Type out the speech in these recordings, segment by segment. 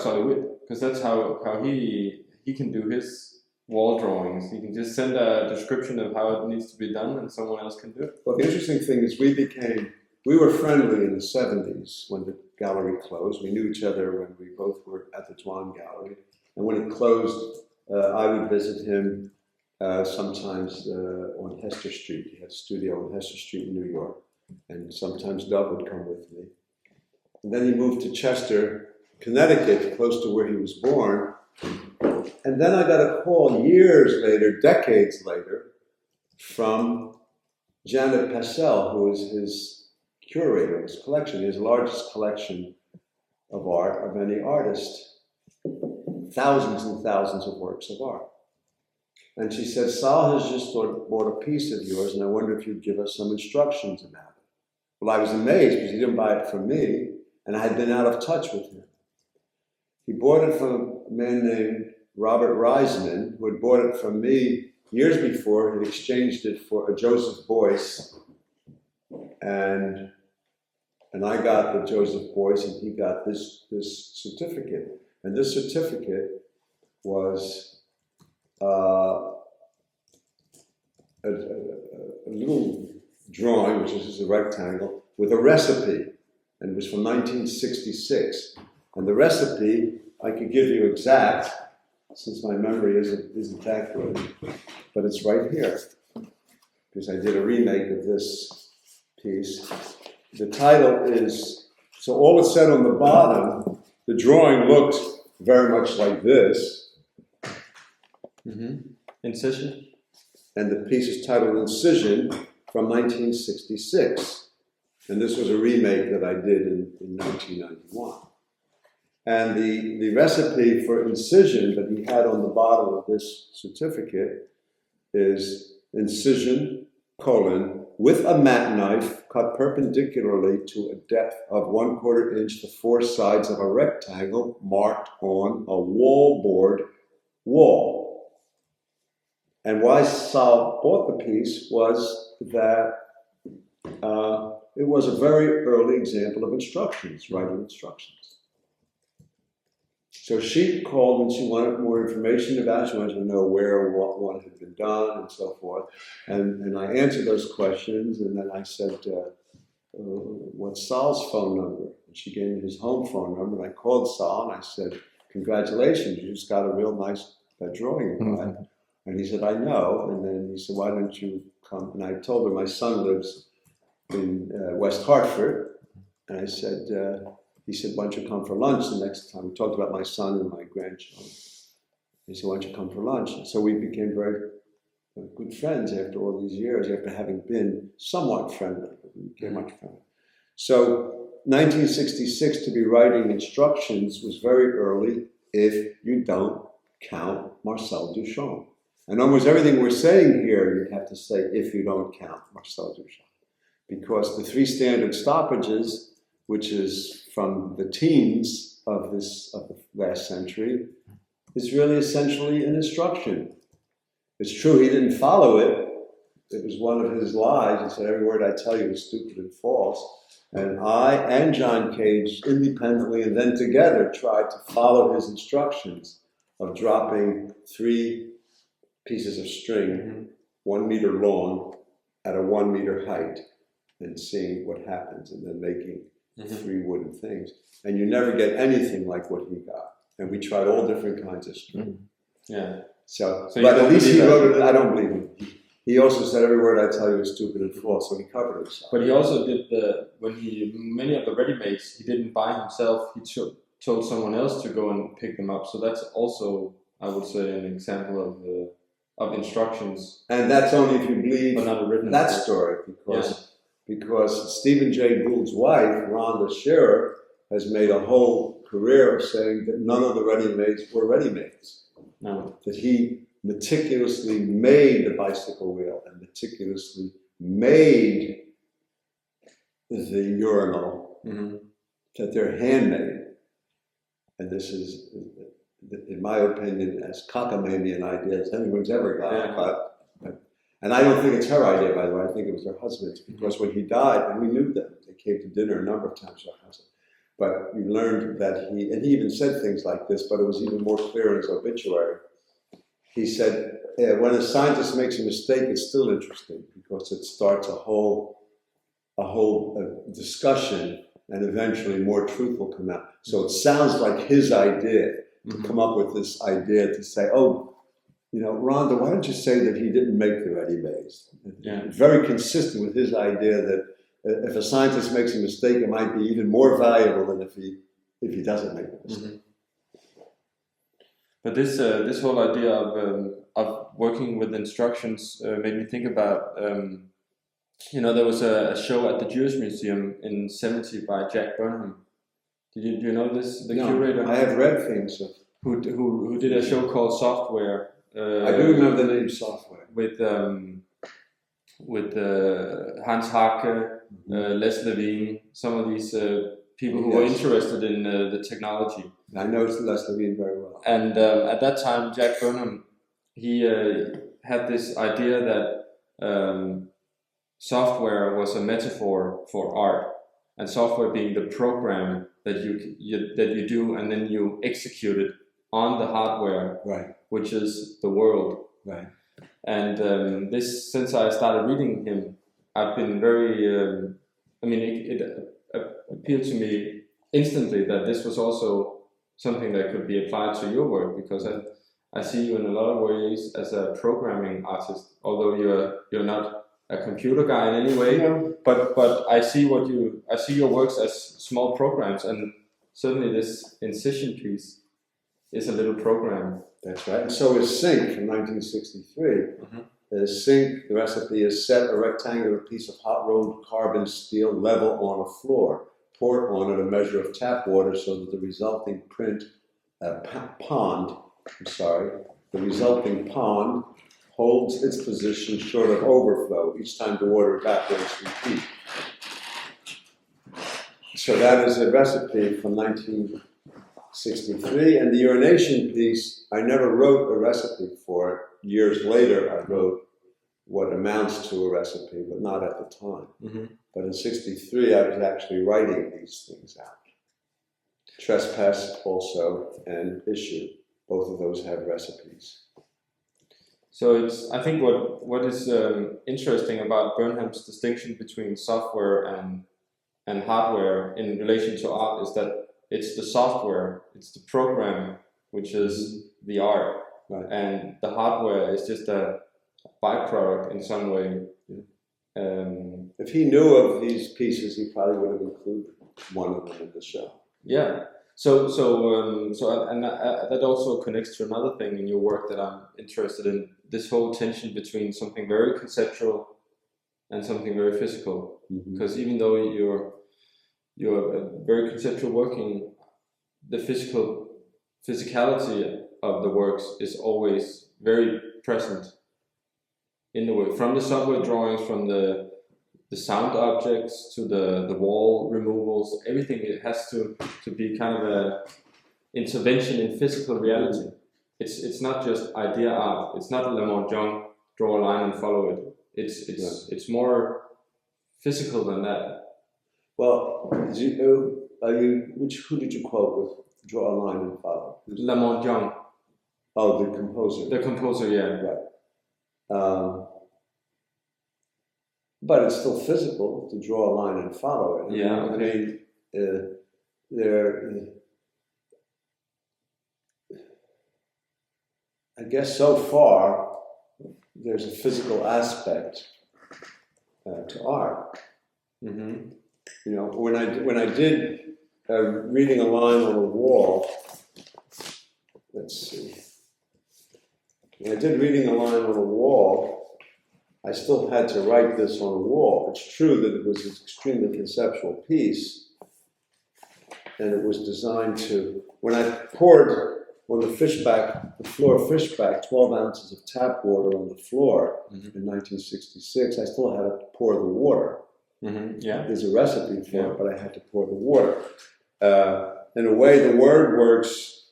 solid, because that's how he can do his wall drawings. He can just send a description of how it needs to be done, and someone else can do it. Well, the interesting thing is we were friendly in the 70s when the gallery closed. We knew each other when we both were at the Dwan Gallery. And when it closed, I would visit him sometimes on Hester Street. He had a studio on Hester Street in New York. And sometimes Dove would come with me. And then he moved to Chester, Connecticut, close to where he was born. And then I got a call years later, decades later, from Janet Passell, who is his curator of his collection, his largest collection of art of any artist. Thousands and thousands of works of art. And she said, Sal has just bought a piece of yours, and I wonder if you'd give us some instructions about it. Well, I was amazed because he didn't buy it from me, and I had been out of touch with him. He bought it from a man named Robert Reisman, who had bought it from me years before. He exchanged it for a Joseph Beuys, and I got the Joseph Beuys, and he got this certificate. And this certificate was a little drawing, which is a rectangle, with a recipe, and it was from 1966. And the recipe, I could give you exact, since my memory isn't that good, but it's right here, because I did a remake of this piece. The title is, so all it said on the bottom, the drawing looked very much like this. Incision. And the piece is titled Incision from 1966. And this was a remake that I did in 1991. And the recipe for incision that he had on the bottom of this certificate is incision, with a mat knife cut perpendicularly to a depth of 1/4 inch the four sides of a rectangle marked on a wallboard wall. And why Sal bought the piece was that it was a very early example of instructions, writing instructions. So she called and she wanted more information about it. She wanted to know where, what had been done, and so forth. And I answered those questions, and then I said, what's Sal's phone number? And she gave me his home phone number, and I called Sal, and I said, congratulations, you just got a real nice drawing of mine. And he said, I know. And then he said, why don't you come? And I told her my son lives in West Hartford. And I said, he said, why don't you come for lunch the next time? We talked about my son and my grandchildren. He said, why don't you come for lunch? And so we became very good friends after all these years, after having been somewhat friendly. We became much friendly. So 1966 to be writing instructions was very early if you don't count Marcel Duchamp. And almost everything we're saying here, you'd have to say if you don't count Marcel Duchamp. Because the three standard stoppages, which is from the teens of the last century, is really essentially an instruction. It's true he didn't follow it. It was one of his lies. He said, every word I tell you is stupid and false. And I and John Cage, independently and then together, tried to follow his instructions of dropping 3 pieces of string, 1 meter long, at a 1 meter height, and seeing what happens, and then making 3 wooden things. And you never get anything like what he got. And we tried all different kinds of string. Yeah. So but at least he wrote it. I don't believe him. He also said every word I tell you is stupid and false, so he covered himself. But he also did many of the ready-mades, he didn't buy himself. He told someone else to go and pick them up. So that's also, I would say, an example of instructions. And that's only if you believe that story, because Stephen Jay Gould's wife, Rhonda Shearer, has made a whole career of saying that none of the ready-mades were ready-mades. No. That he meticulously made the bicycle wheel and meticulously made the urinal, that they're handmade. And this is, in my opinion, as cockamamie an idea as anyone's ever got. And I don't think it's her idea, by the way. I think it was her husband's, because when he died, and we knew them, they came to dinner a number of times with her husband. but you learned that and he even said things like this, but it was even more clear in his obituary. He said, when a scientist makes a mistake, it's still interesting because it starts a whole discussion, and eventually more truth will come out. So it sounds like his idea to come up with this idea to say, oh, Rhonda, why don't you say that he didn't make the ready-mades? Yeah. Very consistent with his idea that if a scientist makes a mistake, it might be even more valuable than if he doesn't make a mistake. But this whole idea of working with instructions made me think about there was a show at the Jewish Museum in '70 by Jack Burnham. Do you know this? The curator. I have read things of who did a show called Software. I do remember the name Software with Hans Hake, Les Levine, some of these people who were interested in the technology. I know Les Levine very well. And at that time, Jack Burnham, he had this idea that software was a metaphor for art, and software being the program that you do, and then you execute it on the hardware, right, which is the world. Right. And since I started reading him, I've been very. It appealed to me instantly that this was also something that could be applied to your work, because I see you in a lot of ways as a programming artist, although you're not a computer guy in any way. No. But I see your works as small programs, and certainly this incision piece is a little program. That's right. And so is Sync from 1963. Sync, the recipe is set a rectangular piece of hot rolled carbon steel level on a floor. Pour on it a measure of tap water so that the resulting pond holds its position short of overflow each time the water evaporates repeat. So that is a recipe from 1963, and the urination piece, I never wrote a recipe for it. Years later, I wrote what amounts to a recipe, but not at the time. But in '63, I was actually writing these things out. Trespass also, and Issue, both of those have recipes. So I think what is interesting about Burnham's distinction between software and hardware in relation to art is that it's the software, it's the program, which is the art, right, and the hardware is just a byproduct in some way. If he knew of these pieces, he probably would have included one of them in the show. Yeah. So that also connects to another thing in your work that I'm interested in: this whole tension between something very conceptual and something very physical. Because even though you're very conceptual working, the physicality of the works is always very present in the work. From the subway drawings, from the sound objects to the wall removals, everything, it has to be kind of a intervention in physical reality. It's not just idea art. It's not Lemon Jung, draw a line and follow it. It's more physical than that. Well, who did you quote with draw a line and follow? Lemon Jung. Oh, the composer. The composer, yeah. Right. But it's still physical to draw a line and follow it. Yeah. I guess so far there's a physical aspect to art. When I did reading a line on a wall, let's see. When I did reading a line on a wall, I still had to write this on a wall. It's true that it was an extremely conceptual piece, and it was designed to, when I poured on the floor fishback, 12 ounces of tap water on the floor in 1966, I still had to pour the water. Yeah. There's a recipe for it, but I had to pour the water. In a way, the word works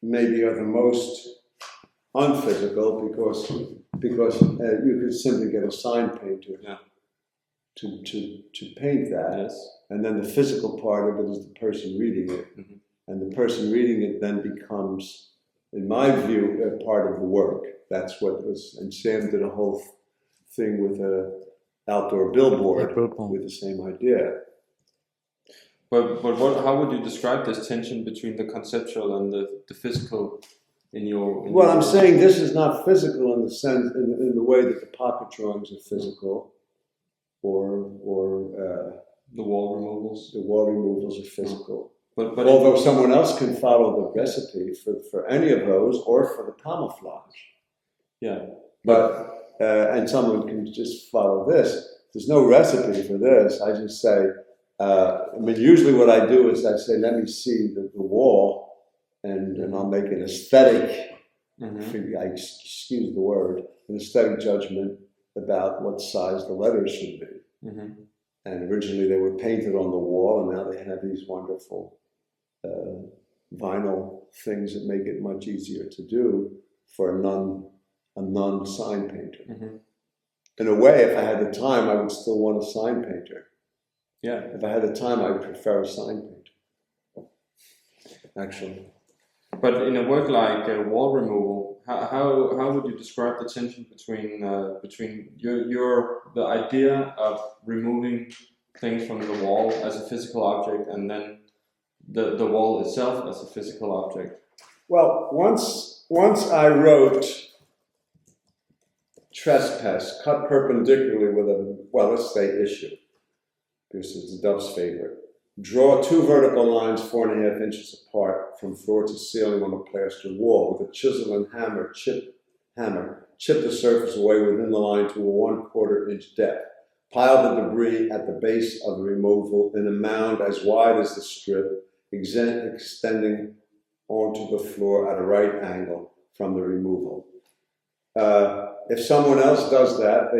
maybe are the most unphysical because you could simply get a sign painter to paint that. Yes. And then the physical part of it is the person reading it. Mm-hmm. And the person reading it then becomes, in my view, a part of the work. That's what was, and Sam did a whole thing with a outdoor billboard with the same idea. But how would you describe this tension between the conceptual and the physical in your? Well, I'm saying this is not physical in the sense, in the way that the pocket drawings are physical, or the wall removals. The wall removals are physical. But although someone else can follow the recipe for any of those, or for the camouflage. Yeah. But and someone can just follow this. There's no recipe for this. I just say. I mean, usually what I do is I say, let me see the wall, and I'll make an aesthetic, excuse the word, an aesthetic judgment about what size the letters should be. Mm-hmm. And originally they were painted on the wall, and now they have these wonderful vinyl things that make it much easier to do for a non-sign painter. Mm-hmm. In a way, if I had the time, I would still want a sign painter. Yeah, if I had the time, I would prefer a sign painter, actually. But in a work like wall removal, how would you describe the tension between the idea of removing things from the wall as a physical object, and then the wall itself as a physical object? Well, once I wrote trespass, cut perpendicularly with a, well, let's say issue. This is the Dove's favorite. Draw 2 vertical lines 4.5 inches apart from floor to ceiling on a plastered wall. With a chisel and hammer, chip the surface away within the line to a 1/4 inch depth. Pile the debris at the base of the removal in a mound as wide as the strip, extending onto the floor at a right angle from the removal. If someone else does that,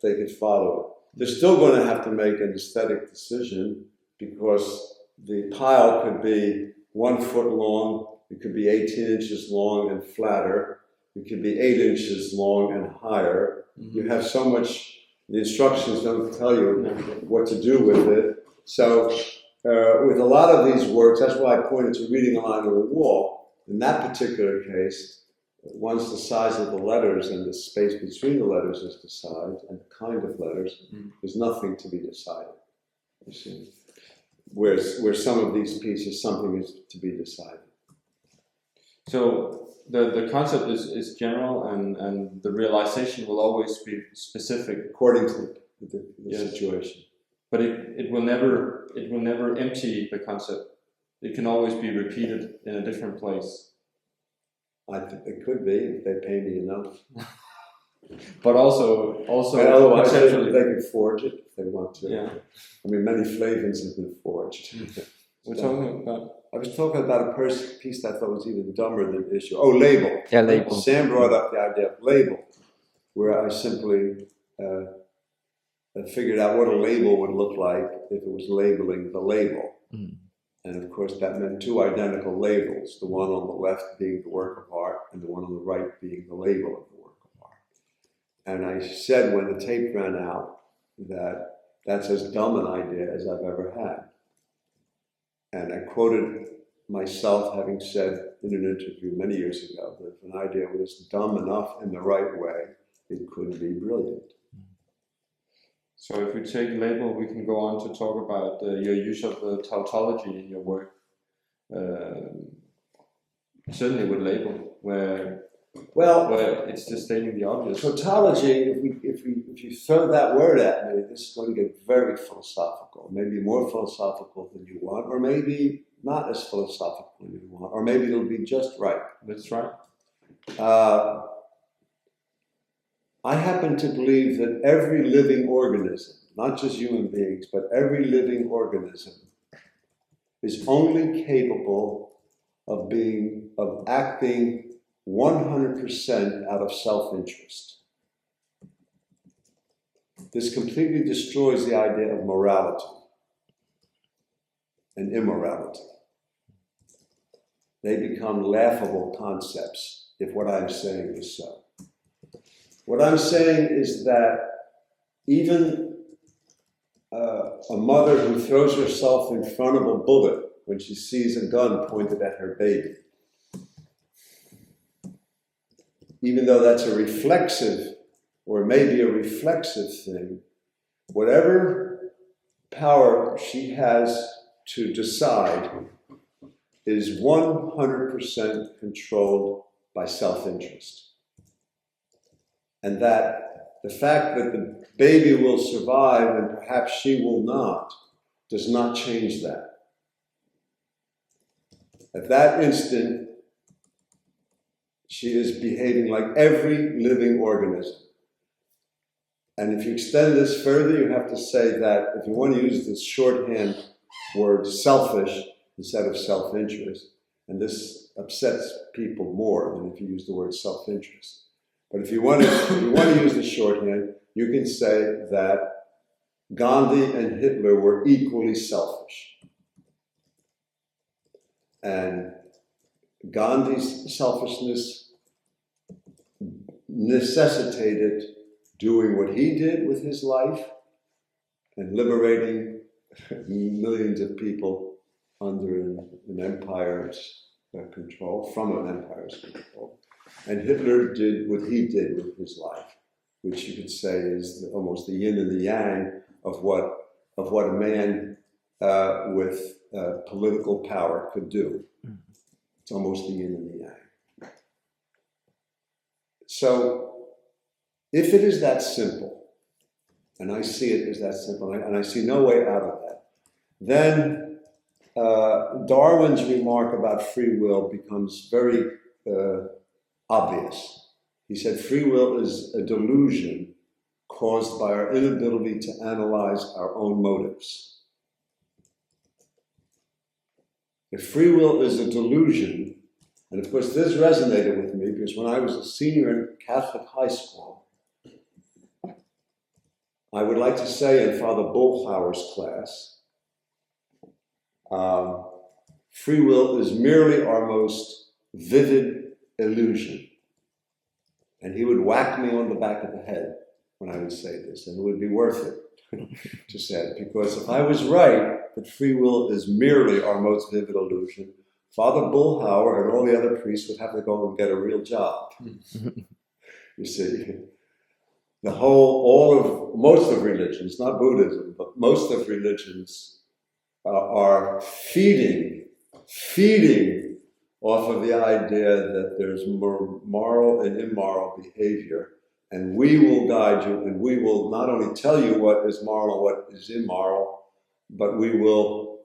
they could follow it. They're still going to have to make an aesthetic decision, because the pile could be 1 foot long, it could be 18 inches long and flatter, it could be 8 inches long and higher. Mm-hmm. You have so much, the instructions don't tell you what to do with it. So with a lot of these works, that's why I pointed to reading a line on the wall. In that particular case, once the size of the letters and the space between the letters is decided, and the kind of letters, there's nothing to be decided. You see, where some of these pieces, something is to be decided. So the concept is general, and the realization will always be specific according to the situation. But it will never empty the concept. It can always be repeated in a different place. I think it could be if they pay me enough. But also otherwise they could forge it if they want to. Yeah. I mean, many Flavins have been forged. We're talking about. I was talking about a piece that I thought was even dumber than the issue. Oh, label. Yeah, label. Sam brought up the idea of label, where I simply figured out what a label would look like if it was labeling the label. Mm. And of course, that meant 2 identical labels, the one on the left being the work of art, and the one on the right being the label of the work of art. And I said when the tape ran out that that's as dumb an idea as I've ever had. And I quoted myself having said in an interview many years ago that if an idea was dumb enough in the right way, it could be brilliant. So if we take label, we can go on to talk about your use of the tautology in your work. Certainly with label, where it's just stating the obvious. Tautology, if you throw that word at me, this is going to get very philosophical. Maybe more philosophical than you want, or maybe not as philosophical as you want, or maybe it'll be just right. That's right. I happen to believe that every living organism, not just human beings, but every living organism is only capable of acting 100% out of self-interest. This completely destroys the idea of morality and immorality. They become laughable concepts if what I'm saying is so. What I'm saying is that even a mother who throws herself in front of a bullet when she sees a gun pointed at her baby. Even though that's a reflexive, or maybe a reflexive thing, whatever power she has to decide is 100% controlled by self-interest. And that the fact that the baby will survive and perhaps she will not does not change that. At that instant, she is behaving like every living organism. And if you extend this further, you have to say that if you want to use this shorthand word selfish instead of self-interest, and this upsets people more than if you use the word self-interest. But if you want to use the shorthand, you can say that Gandhi and Hitler were equally selfish. And Gandhi's selfishness necessitated doing what he did with his life and liberating millions of people under an empire's control, from an empire's control. And Hitler did what he did with his life, which you could say is almost the yin and the yang of what a man with political power could do. It's almost the yin and the yang. So, if it is that simple, and I see it as that simple, and I see no way out of that, then Darwin's remark about free will becomes very obvious. He said free will is a delusion caused by our inability to analyze our own motives. If free will is a delusion, and of course this resonated with me because when I was a senior in Catholic high school, I would like to say in Father Bullhauer's class, free will is merely our most vivid illusion. And he would whack me on the back of the head when I would say this, and it would be worth it to say it, because if I was right that free will is merely our most vivid illusion, Father Bullhauer and all the other priests would have to go and get a real job. You see, most of religions, not Buddhism, but most of religions are feeding off of the idea that there's moral and immoral behavior, and we will guide you, and we will not only tell you what is moral and what is immoral, but we will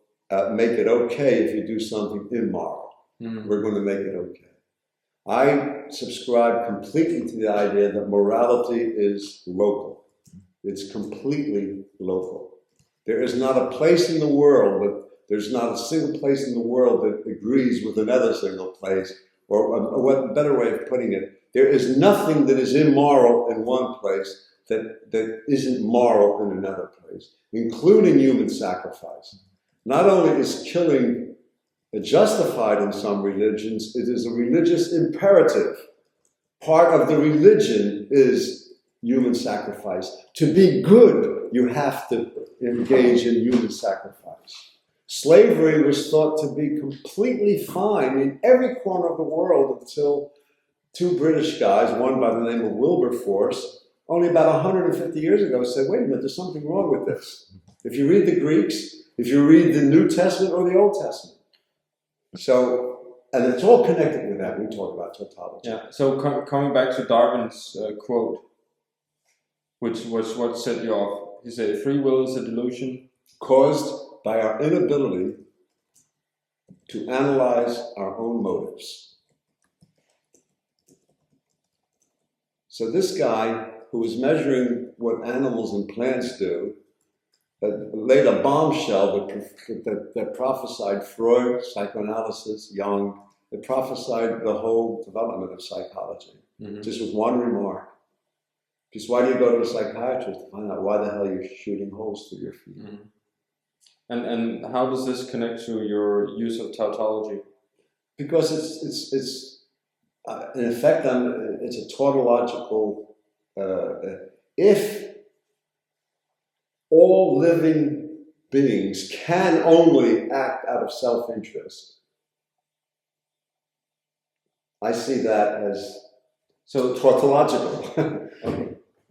make it okay if you do something immoral. We're going to make it okay. I subscribe completely to the idea that morality is local. It's completely local. There is not a place in the world there's not a single place in the world that agrees with another single place, or a better way of putting it, there is nothing that is immoral in one place that isn't moral in another place, including human sacrifice. Not only is killing justified in some religions, it is a religious imperative. Part of the religion is human sacrifice. To be good, you have to engage in human sacrifice. Slavery was thought to be completely fine in every corner of the world until two British guys, one by the name of Wilberforce, only about 150 years ago said, wait a minute, there's something wrong with this. If you read the Greeks, if you read the New Testament or the Old Testament. So, and it's all connected with that. We talk about tautology. Yeah, so coming back to Darwin's quote, which was what set you off. He said, free will is a delusion caused by our inability to analyze our own motives. So this guy who was measuring what animals and plants do laid a bombshell that prophesied Freud, psychoanalysis, Jung, that prophesied the whole development of psychology, just with one remark. Just why do you go to a psychiatrist to find out why the hell you're shooting holes through your feet? And how does this connect to your use of tautology? Because it's in effect, it's a tautological. If all living beings can only act out of self-interest, I see that as tautological.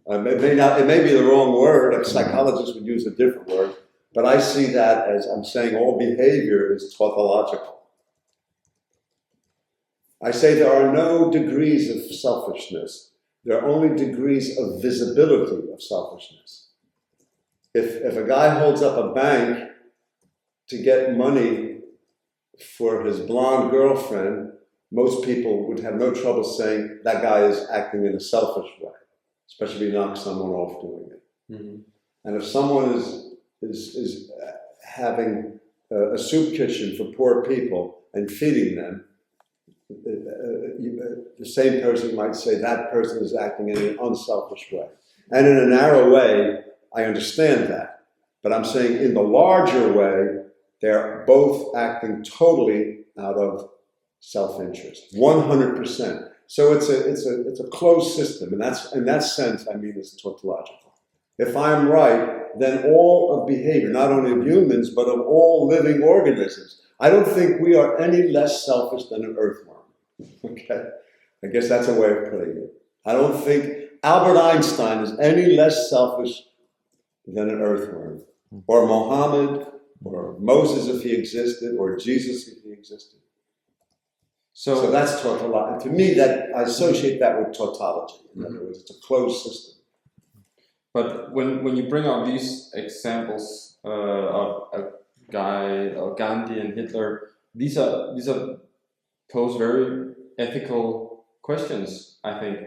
It may be the wrong word, a psychologist would use a different word, but I see that as, I'm saying all behavior is tautological. I say there are no degrees of selfishness, there are only degrees of visibility of selfishness. If a guy holds up a bank to get money for his blonde girlfriend, most people would have no trouble saying that guy is acting in a selfish way, especially if he knocks someone off doing it. Mm-hmm. And if someone is having a soup kitchen for poor people and feeding them, the same person might say that person is acting in an unselfish way. And in a narrow way, I understand that. But I'm saying in the larger way, they're both acting totally out of self-interest, 100%. So it's a closed system, and that's, in that sense, I mean, it's tautological. If I'm right, then all of behavior, not only of humans, but of all living organisms, I don't think we are any less selfish than an earthworm. Okay? I guess that's a way of putting it. I don't think Albert Einstein is any less selfish than an earthworm, or Mohammed, or Moses if he existed, or Jesus if he existed. So that's tautology. To me, that I associate that with tautology. In other words, it's a closed system. But when you bring out these examples of a guy or Gandhi and Hitler, these are pose very ethical questions, I think.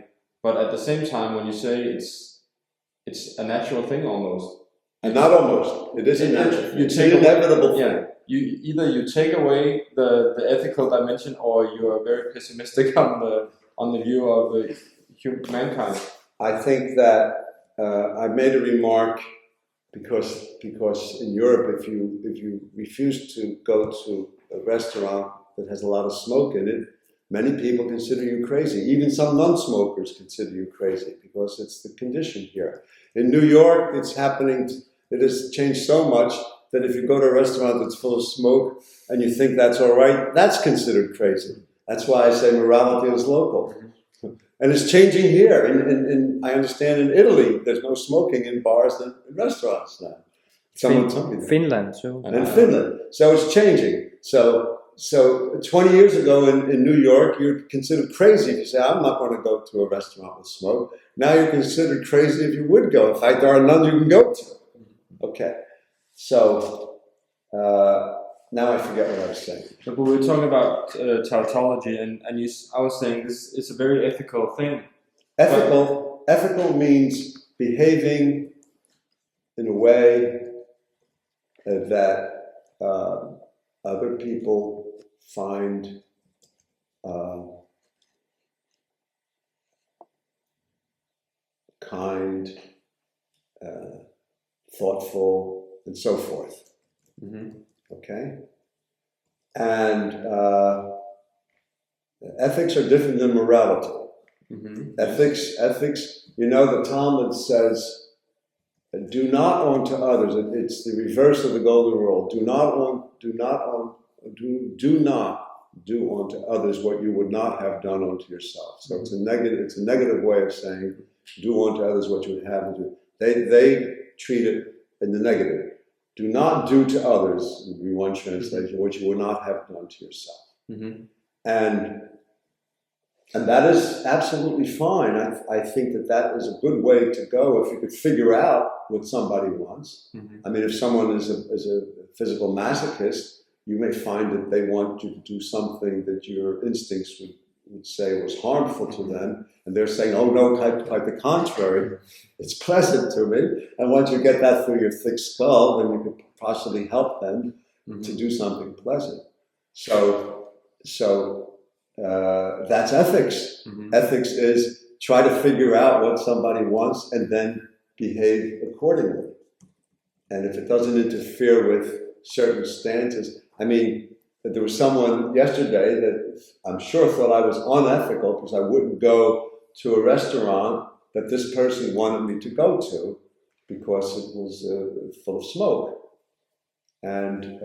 But at the same time, when you say it's a natural thing almost. And not almost. It is a natural thing. It's an inevitable thing. Either you take away the ethical dimension, or you are very pessimistic on the view of mankind. I think that I made a remark because in Europe, if you refuse to go to a restaurant that has a lot of smoke in it, many people consider you crazy. Even some non-smokers consider you crazy because it's the condition here. In New York, it's happening. It has changed so much that if you go to a restaurant that's full of smoke and you think that's all right, that's considered crazy. That's why I say morality is local. And it's changing here. I understand in Italy, there's no smoking in bars and in restaurants now. Someone told me that. Finland too. And Finland. So it's changing. So 20 years ago in New York, you're considered crazy if you say, I'm not going to go to a restaurant with smoke. Now you're considered crazy if you would go. In fact, there are none you can go to. Okay. So now I forget what I was saying. But we were talking about tautology, and I was saying this is a very ethical thing. Ethical means behaving in a way that other people find kind, thoughtful, and so forth. Mm-hmm. Okay? And ethics are different than morality. Mm-hmm. Ethics, you know, the Talmud says, do not own to others. It's the reverse of the golden rule. Do not do unto others what you would not have done unto yourself. So it's a negative way of saying, do unto others what you would have to do. They treat it in the negative. Do not do to others, would be one translation, what you would not have done to yourself. Mm-hmm. And that is absolutely fine. I think that is a good way to go if you could figure out what somebody wants. Mm-hmm. I mean, if someone is a physical masochist, you may find that they want you to do something that your instincts would say was harmful to them, and they're saying, oh no, quite the contrary, it's pleasant to me. And once you get that through your thick skull, then you could possibly help them to do something pleasant. So that's ethics. Mm-hmm. Ethics is try to figure out what somebody wants and then behave accordingly. And if it doesn't interfere with certain stances, I mean, there was someone yesterday that I'm sure thought I was unethical because I wouldn't go to a restaurant that this person wanted me to go to. because it was full of smoke. And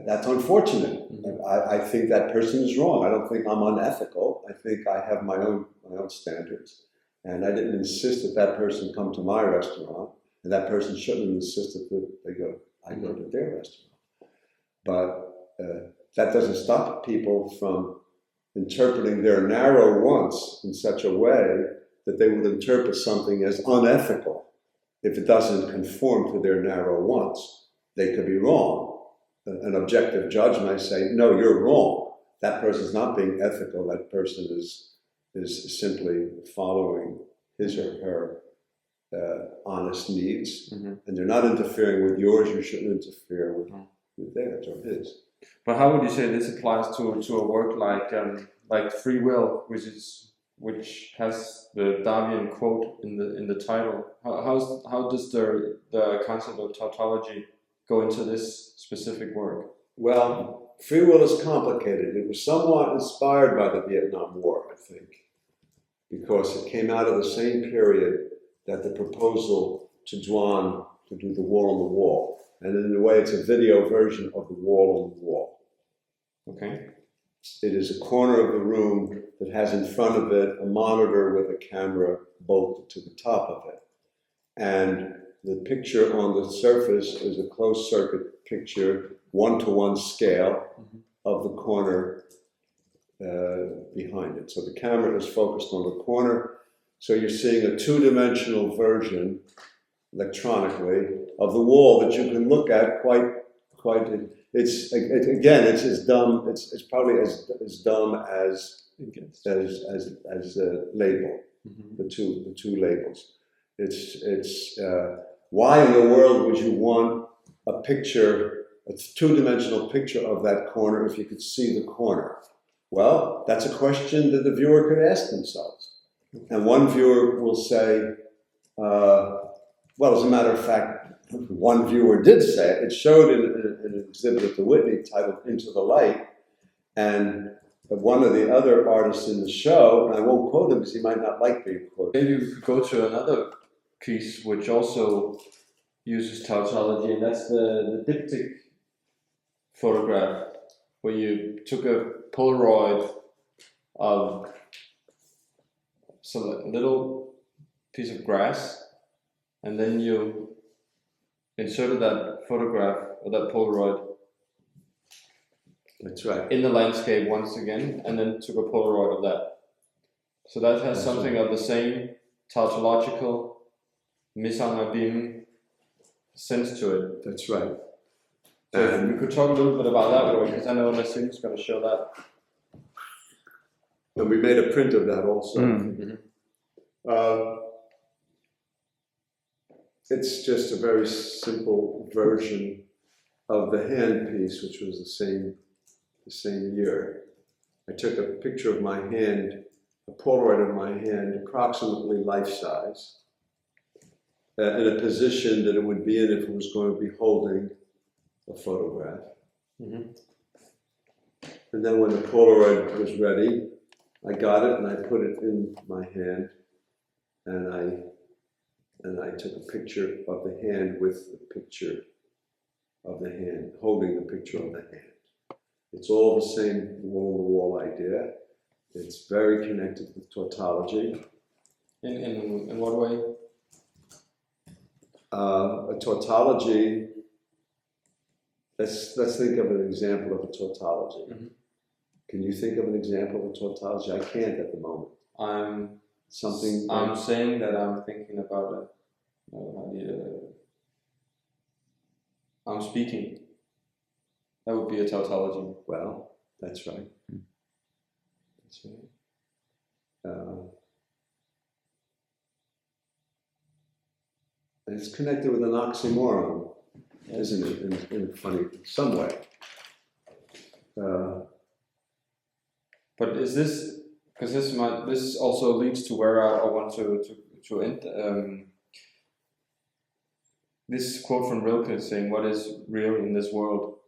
that's unfortunate. I think that person is wrong. I don't think I'm unethical. I think I have my own standards. And I didn't insist that that person come to my restaurant, and that person shouldn't have insisted that I go to their restaurant. But that doesn't stop people from interpreting their narrow wants in such a way that they would interpret something as unethical if it doesn't conform to their narrow wants. They could be wrong. An objective judge might say, no, you're wrong. That person's not being ethical. That person is simply following his or her honest needs. And they're not interfering with yours. You shouldn't interfere with theirs or his. But how would you say this applies to a work like Free Will, which has the Darwinian quote in the title? How does the concept of tautology go into this specific work? Well, free will is complicated. It was somewhat inspired by the Vietnam War, I think, because it came out of the same period that the proposal to Duan to do the wall on the wall. And in a way, it's a video version of the wall on the wall. Okay. It is a corner of the room that has in front of it a monitor with a camera bolted to the top of it. And the picture on the surface is a closed circuit picture, 1-to-1 scale of the corner behind it. So the camera is focused on the corner. So you're seeing a two-dimensional version electronically of the wall that you can look at quite. It's as dumb. It's probably as dumb as a label. The two labels. It's why in the world would you want a picture, a two-dimensional picture of that corner if you could see the corner? Well, that's a question that the viewer could ask themselves. And one viewer will say, well, as a matter of fact, one viewer did say it. It showed in an exhibit at the Whitney titled Into the Light. And one of the other artists in the show, and I won't quote him because he might not like being quoted. Maybe we could go to another piece which also uses tautology, and that's the diptych photograph, where you took a Polaroid of some little piece of grass, and then you inserted that photograph or that Polaroid. That's right. In the landscape once again, and then took a Polaroid of that. So that has something of the same tautological mise en abîme sense to it. That's right. So if we could talk a little bit about that work, because I know Anastasi is going to show that. And we made a print of that also. It's just a very simple version of the hand piece, which was the same year. I took a picture of my hand, a Polaroid of my hand, approximately life-size, in a position that it would be in if it was going to be holding a photograph. And then when the Polaroid was ready, I got it and I put it in my hand, and I took a picture of the hand with the picture of the hand, holding the picture of the hand. It's all the same wall-on-the-wall idea. It's very connected with tautology. In what way? A tautology, let's think of an example of a tautology. Can you think of an example of a tautology? I can't at the moment. I'm Something. saying that I'm thinking about I'm speaking. That would be a tautology. Well, that's right. That's right. And it's connected with an oxymoron, isn't it? In some way. But is this, because this also leads to where I want to end. This quote from Rilke saying, "What is real in this world?"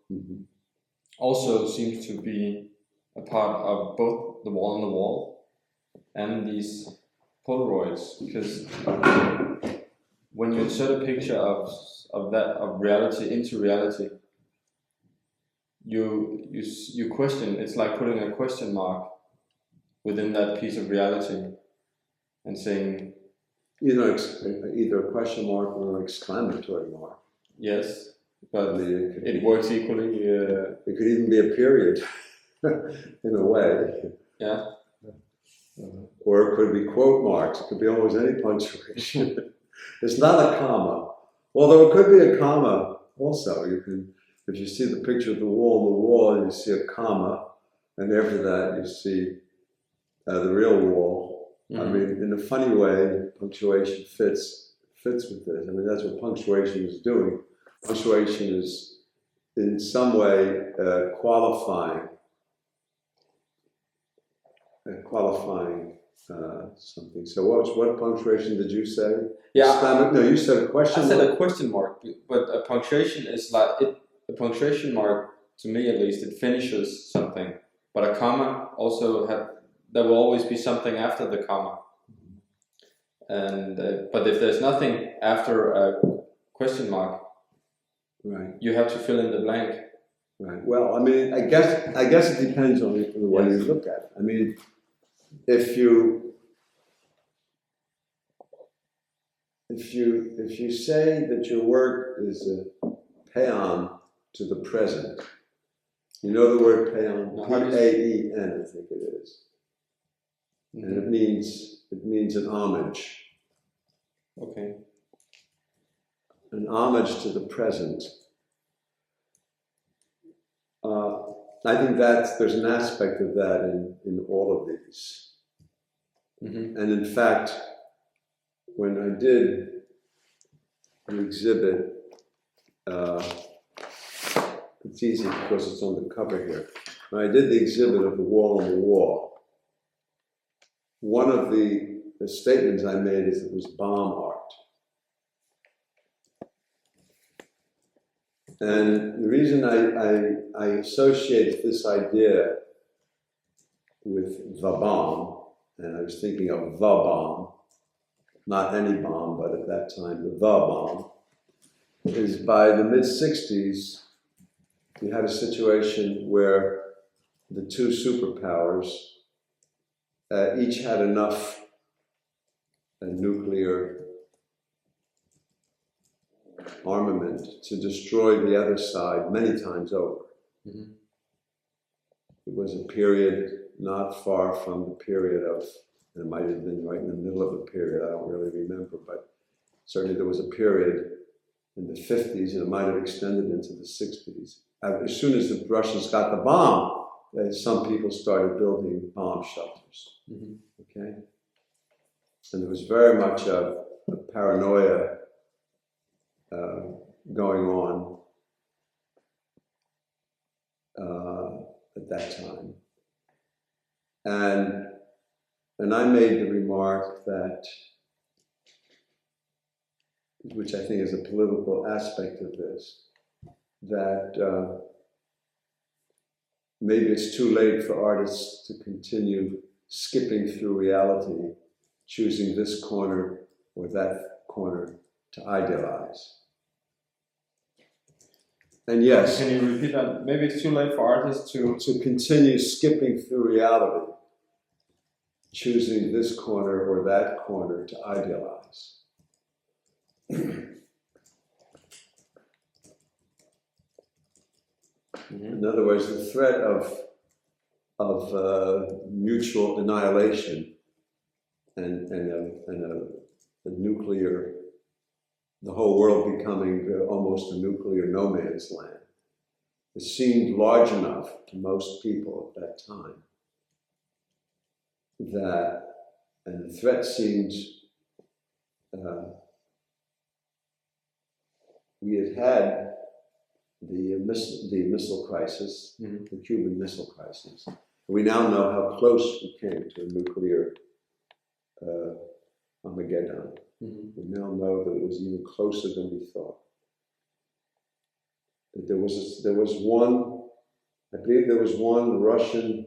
also seems to be a part of both the wall on the wall and these Polaroids, because when you insert a picture of reality into reality, you question. It's like putting a question mark within that piece of reality and saying, either a question mark or an exclamatory mark. yes, but I mean, it works equally. It could even be a period, in a way. Yeah. Or it could be quote marks. It could be almost any punctuation. It's not a comma. Although it could be a comma also. You can, if you see the picture of the wall, you see a comma, and after that you see the real wall. Mm-hmm. I mean, in a funny way, punctuation fits with this. I mean, that's what punctuation is doing. Punctuation is, in some way, qualifying something. So what punctuation did you say? Yeah. No, you said a question mark. I said a question mark, but a punctuation is like a punctuation mark, to me at least, it finishes something. But a comma also there will always be something after the comma. And but if there's nothing after a question mark, right, you have to fill in the blank. Right. Well, I mean, I guess it depends on the way you look at it. I mean, if you say that your work is a paean to the present, you know the word paean, P-A-E-N, I think it is, mm-hmm. And it means an homage. Okay. An homage to the present. I think there's an aspect of that in all of these. Mm-hmm. And in fact, when I did the exhibit, it's easy because it's on the cover here. When I did the exhibit of the wall on the wall, one of the statements I made is it was bomb art. And the reason I associate this idea with the bomb, and I was thinking of the bomb, not any bomb, but at that time, the bomb, is by the mid-60s, you had a situation where the two superpowers each had enough nuclear armament to destroy the other side many times over. Mm-hmm. It was a period not far from the period of, it might have been right in the middle of a period, I don't really remember, but certainly there was a period in the 50s, and it might have extended into the 60s. As soon as the Russians got the bomb, some people started building bomb shelters. Mm-hmm. Okay? And there was very much a paranoia going on at that time. And I made the remark that, which I think is a political aspect of this, that maybe it's too late for artists to continue skipping through reality, choosing this corner or that corner to idealize. And yes. Can you repeat that? Maybe it's too late for artists to continue skipping through reality, choosing this corner or that corner to idealize. Mm-hmm. In other words, the threat of mutual annihilation and a nuclear, the whole world becoming almost a nuclear no man's land. It seemed large enough to most people at that time and the threat seemed, we had the missile crisis, mm-hmm. the Cuban Missile Crisis. We now know how close we came to a nuclear Armageddon. Mm-hmm. We now know that it was even closer than we thought. That there was one Russian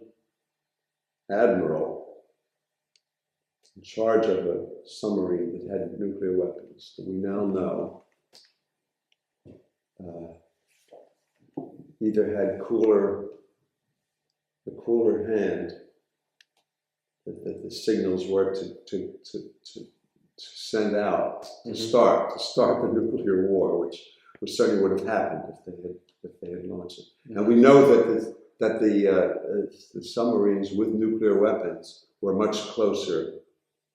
admiral in charge of a submarine that had nuclear weapons that we now know either had the cooler hand that the signals were to send out to start the nuclear war, which certainly would have happened if they had launched it. And we know that the submarines with nuclear weapons were much closer.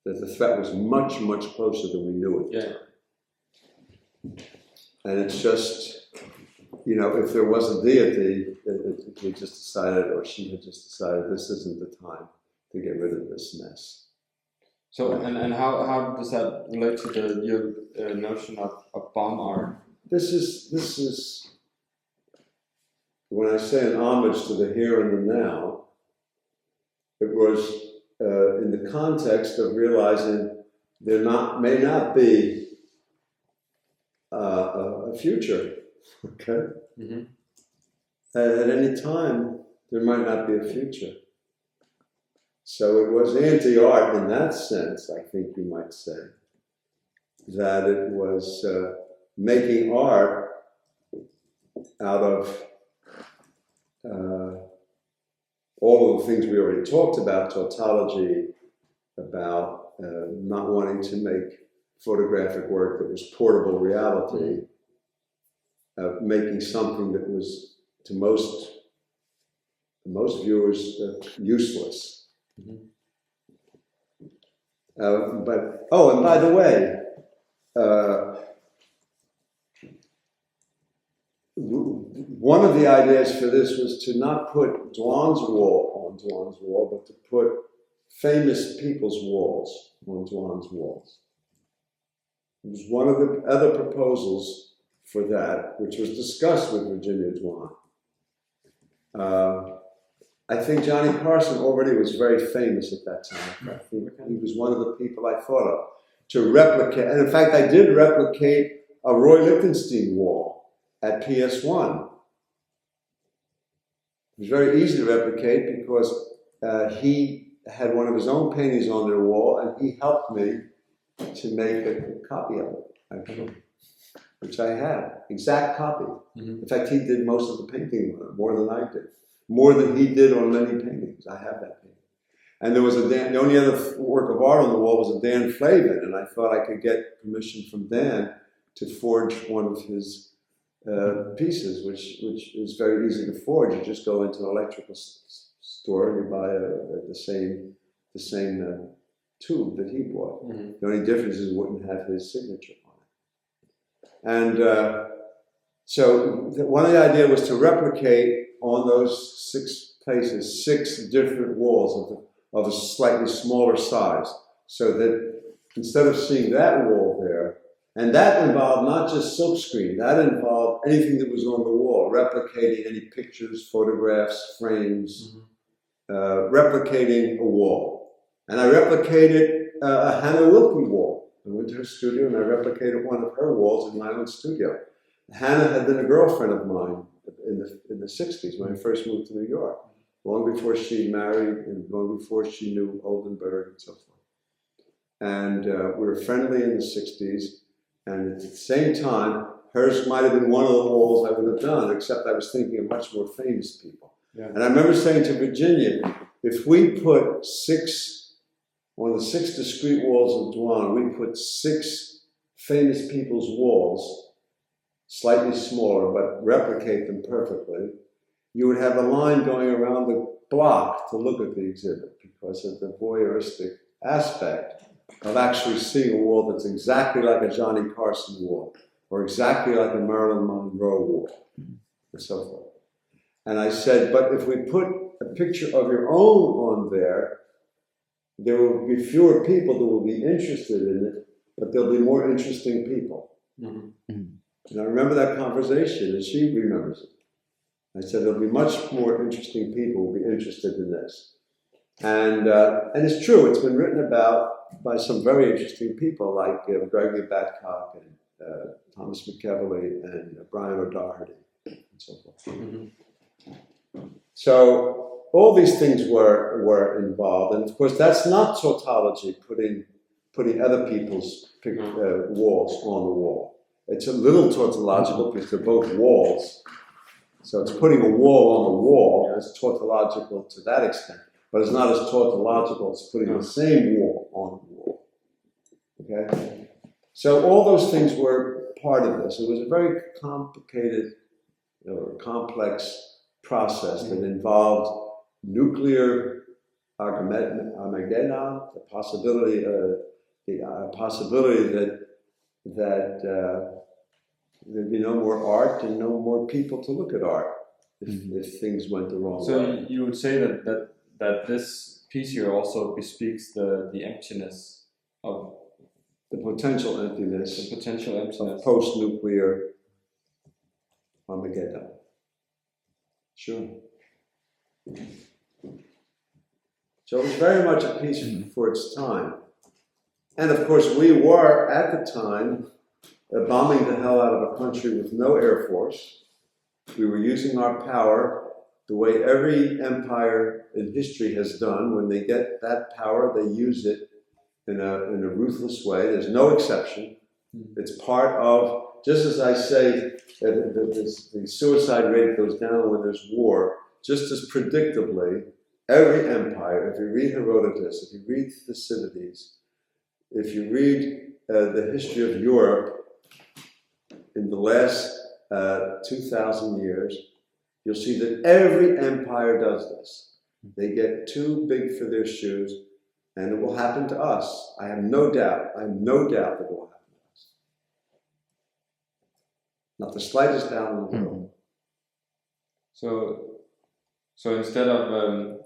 That the threat was much closer than we knew it. Yeah. And it's just, if there was a deity, he just decided, or she had just decided, this isn't the time to get rid of this mess. So, and how does that relate to your notion of bomb art? This is, when I say an homage to the here and the now, it was in the context of realizing there may not be a future, okay? Mm-hmm. At any time, there might not be a future. So it was anti-art in that sense, I think you might say, that it was making art out of all of the things we already talked about, tautology, about not wanting to make photographic work that was portable reality, making something that was, to most viewers, useless. Mm-hmm. And by the way, one of the ideas for this was to not put Dwan's wall on Dwan's wall, but to put famous people's walls on Dwan's walls. It was one of the other proposals for that, which was discussed with Virginia Dwan. I think Johnny Carson already was very famous at that time. I think he was one of the people I thought of to replicate, and in fact I did replicate a Roy Lichtenstein wall at PS1. It was very easy to replicate because he had one of his own paintings on their wall, and he helped me to make a copy of it, actually, which I have, exact copy. Mm-hmm. In fact, he did most of the painting on it, more than I did, more than he did on many paintings. I have that painting. And there was the only other work of art on the wall was a Dan Flavin, and I thought I could get permission from Dan to forge one of his pieces, which is very easy to forge. You just go into an electrical store and you buy the same tube that he bought. Mm-hmm. The only difference is it wouldn't have his signature on it. And so one of the ideas was to replicate on those 6 places 6 different walls of a slightly smaller size, so that instead of seeing that wall there, and that involved not just silkscreen, that involved anything that was on the wall, replicating any pictures, photographs, frames, replicating a wall. And I replicated a Hannah Wilke wall. I went to her studio and I replicated one of her walls in my own studio. Hannah had been a girlfriend of mine in the 60s when I first moved to New York, long before she married and long before she knew Oldenburg and so forth. And we were friendly in the 60s. And at the same time, hers might have been one of the walls I would have done, except I was thinking of much more famous people. Yeah. And I remember saying to Virginia, if we put on the 6 discrete walls of Dwan, we put 6 famous people's walls, slightly smaller, but replicate them perfectly, you would have a line going around the block to look at the exhibit because of the voyeuristic aspect of actually seeing a wall that's exactly like a Johnny Carson wall, or exactly like a Marilyn Monroe wall, and so forth. And I said, but if we put a picture of your own on there will be fewer people that will be interested in it, but there'll be more interesting people. Mm-hmm. And I remember that conversation, and she remembers it. I said, there'll be much more interesting people who will be interested in this. And it's true, it's been written about by some very interesting people like Gregory Babcock and Thomas McEvely and Brian O'Doherty and so forth. Mm-hmm. So all these things were involved, and of course that's not tautology, putting other people's walls on the wall. It's a little tautological because they're both walls. So it's putting a wall on the wall. It's tautological to that extent, but it's not as tautological as putting the same wall on the wall. Okay? So all those things were part of this. It was a very complicated or complex process that involved nuclear Armageddon, the possibility that there'd be no more art and no more people to look at art if things went the wrong way. So you would say that this piece here also bespeaks the emptiness of the potential emptiness of post-nuclear Armageddon. Sure. So it was very much a piece for its time. And of course, we were, at the time, bombing the hell out of a country with no air force. We were using our power the way every empire in history has done. When they get that power, they use it in a ruthless way. There's no exception. It's part of, just as I say, the suicide rate goes down when there's war, just as predictably, every empire, if you read Herodotus, if you read Thucydides, if you read the history of Europe in the last 2,000 years, you'll see that every empire does this. They get too big for their shoes, and it will happen to us. I have no doubt. I have no doubt that it will happen to us. Not the slightest doubt in the world. So instead of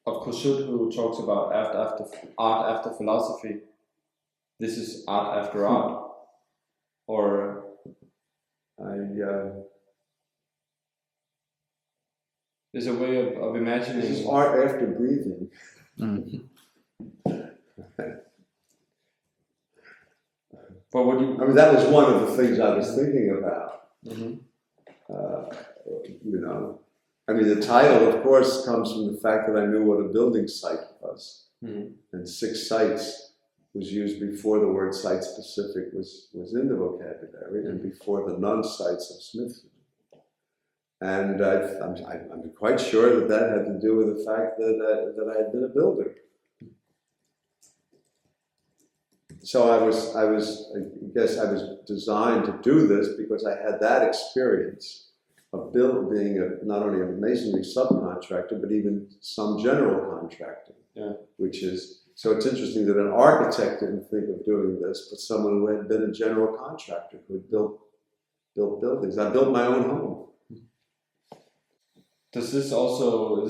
Kossuth, who talks about art after philosophy, this is art after art, or there's a way of imagining. This is art after breathing. But what you? I mean, that was one of the things I was thinking about. You know, I mean, the title, of course, comes from the fact that I knew what a building site was, and 6 sites was used before the word site-specific was in the vocabulary, and before the non-sites of Smithfield. And I'm quite sure that had to do with the fact that I had been a builder. So I guess I was designed to do this because I had that experience of being not only a masonry subcontractor, but even some general contracting, which is. So it's interesting that an architect didn't think of doing this, but someone who had been a general contractor who had built buildings. I built my own home. Does this also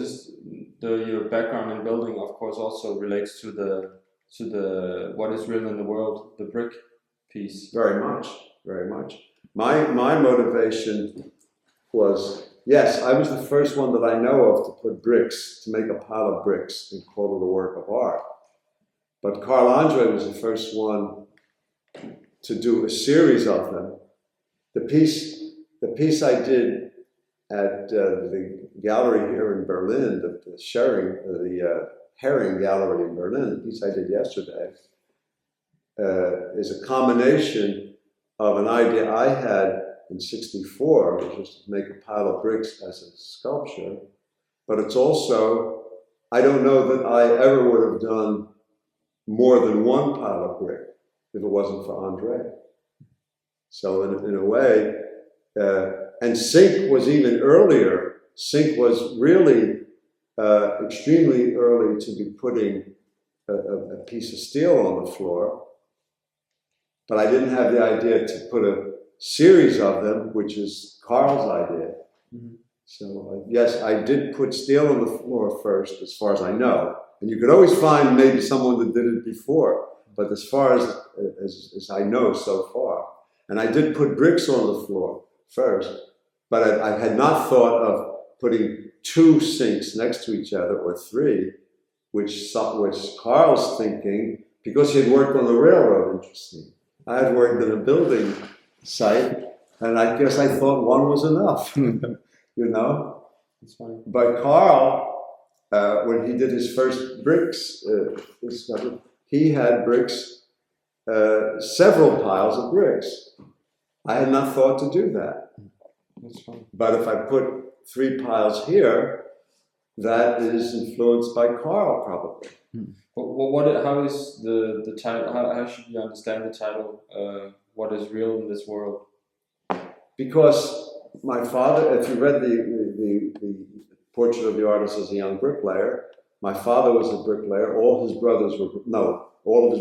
your background in building, of course, also relates to the what is real in the world, the brick piece? Very much, very much. My motivation was, yes, I was the first one that I know of to put bricks, to make a pile of bricks and call it a work of art. But Carl Andre was the first one to do a series of them. The piece I did at the gallery here in Berlin, the Herring Gallery in Berlin, the piece I did yesterday, is a combination of an idea I had in '64, which was to make a pile of bricks as a sculpture, but it's also, I don't know that I ever would have done more than one pile of brick if it wasn't for Andre. So in a way, and Sink was even earlier. Sink was really extremely early to be putting a piece of steel on the floor. But I didn't have the idea to put a series of them, which is Carl's idea. So yes, I did put steel on the floor first, as far as I know. And you could always find maybe someone that did it before, but as far as I know so far. And I did put bricks on the floor first, but I had not thought of putting 2 sinks next to each other, or 3, which Carl's thinking, because he had worked on the railroad, interesting. I had worked in a building site, and I guess I thought 1 was enough, you know? That's funny. But Carl when he did his first bricks, he had bricks, several piles of bricks. I had not thought to do that. That's fine. But if I put 3 piles here, that is influenced by Carl, probably. But how is the title? How should you understand the title? What is real in this world? Because my father, if you read the portrait of the artist as a young bricklayer, my father was a bricklayer. All of his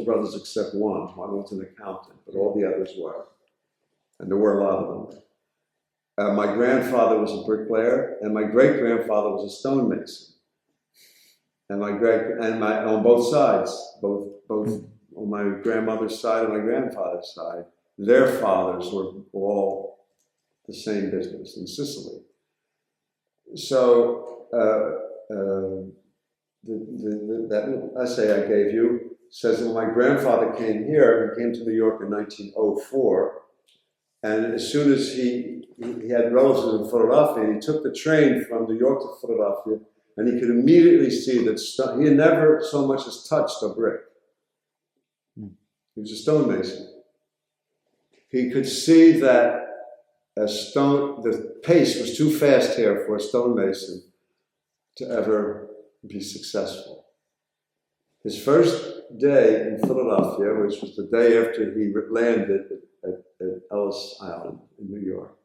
brothers except one. One was an accountant, but all the others were. And there were a lot of them. My grandfather was a bricklayer, and my great-grandfather was a stonemason. And on both sides, both on my grandmother's side and my grandfather's side, their fathers were all the same business in Sicily. So that essay I gave you says when my grandfather came here, he came to New York in 1904, and as soon as he had relatives in Philadelphia, he took the train from New York to Philadelphia, and he could immediately see that he had never so much as touched a brick. He was a stonemason. He could see that the pace was too fast here for a stonemason to ever be successful. His first day in Philadelphia, which was the day after he landed at Ellis Island in New York,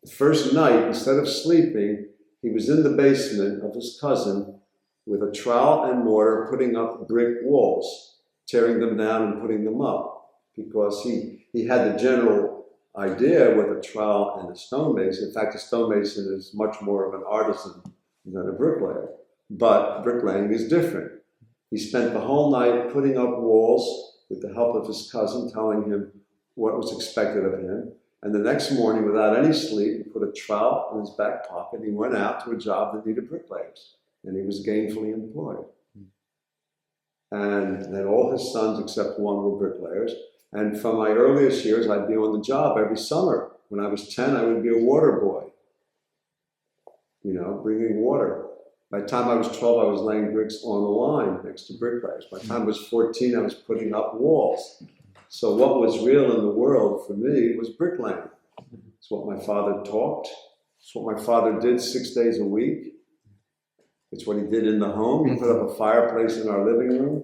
the first night, instead of sleeping, he was in the basement of his cousin with a trowel and mortar putting up brick walls, tearing them down and putting them up, because he had the general idea with a trowel and a stonemason. In fact, a stonemason is much more of an artisan than a bricklayer, but bricklaying is different. He spent the whole night putting up walls with the help of his cousin, telling him what was expected of him. And the next morning, without any sleep, he put a trowel in his back pocket. He went out to a job that needed bricklayers, and he was gainfully employed. And then all his sons, except one, were bricklayers. And from my earliest years, I'd be on the job every summer. When I was 10, I would be a water boy, bringing water. By the time I was 12, I was laying bricks on the line next to bricklayers. By the time I was 14, I was putting up walls. So what was real in the world for me was bricklaying. It's what my father taught. It's what my father did 6 days a week. It's what he did in the home. He put up a fireplace in our living room.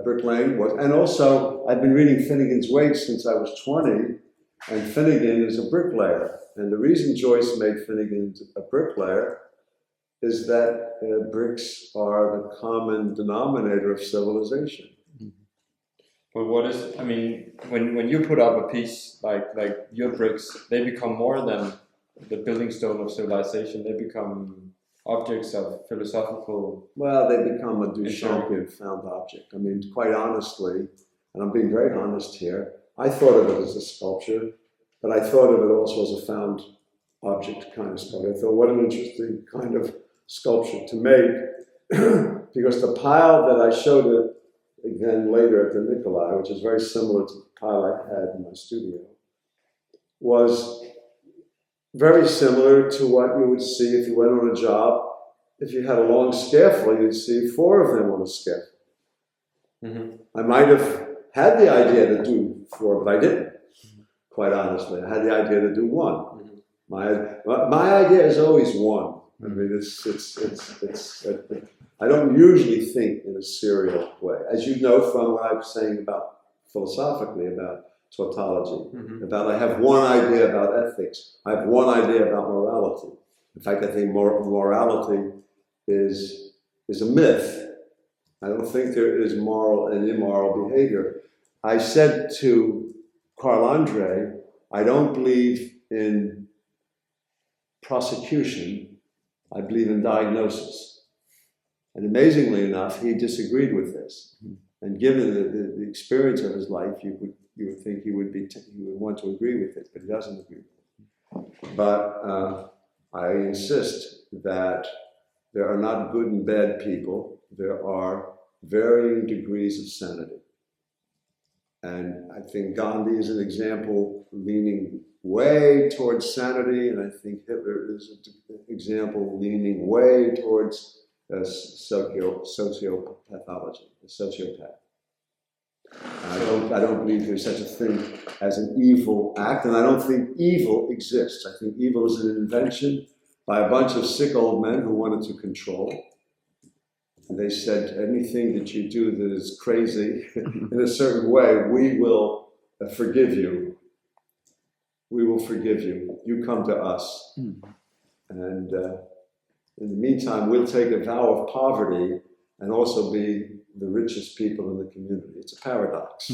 Bricklaying was, and also I've been reading Finnegan's Wake since I was 20, and Finnegan is a bricklayer. And the reason Joyce made Finnegan a bricklayer is that bricks are the common denominator of civilization. But when you put up a piece like your bricks, they become more than the building stone of civilization. They become objects of philosophical... Well, they become a Duchampian found object. Quite honestly, and I'm being very honest here, I thought of it as a sculpture, but I thought of it also as a found object kind of sculpture. I thought, what an interesting kind of sculpture to make, because the pile that I showed it again later at the Nicolai, which is very similar to the pile I had in my studio, was very similar to what you would see if you went on a job. If you had a long scaffold, you'd see 4 of them on a scaffold. Mm-hmm. I might have had the idea to do 4, but I didn't, quite honestly. I had the idea to do 1. Mm-hmm. My idea is always 1. I don't usually think in a serial way. As you know from what I was saying about philosophically, about tautology, about I have one idea about ethics, I have one idea about morality. In fact, I think morality is a myth. I don't think there is moral and immoral behavior. I said to Carl Andre, I don't believe in prosecution, I believe in diagnosis. And amazingly enough, he disagreed with this. And given the experience of his life, you would think he would want to agree with it, but he doesn't agree with it. But I insist that there are not good and bad people. There are varying degrees of sanity. And I think Gandhi is an example leaning way towards sanity, and I think Hitler is an example leaning way towards sociopathology, a sociopath. I don't believe there's such a thing as an evil act, and I don't think evil exists. I think evil is an invention by a bunch of sick old men who wanted to control. And they said, anything that you do that is crazy in a certain way, we will forgive you. We will forgive you. You come to us. And in the meantime, we'll take a vow of poverty and also be the richest people in the community. It's a paradox.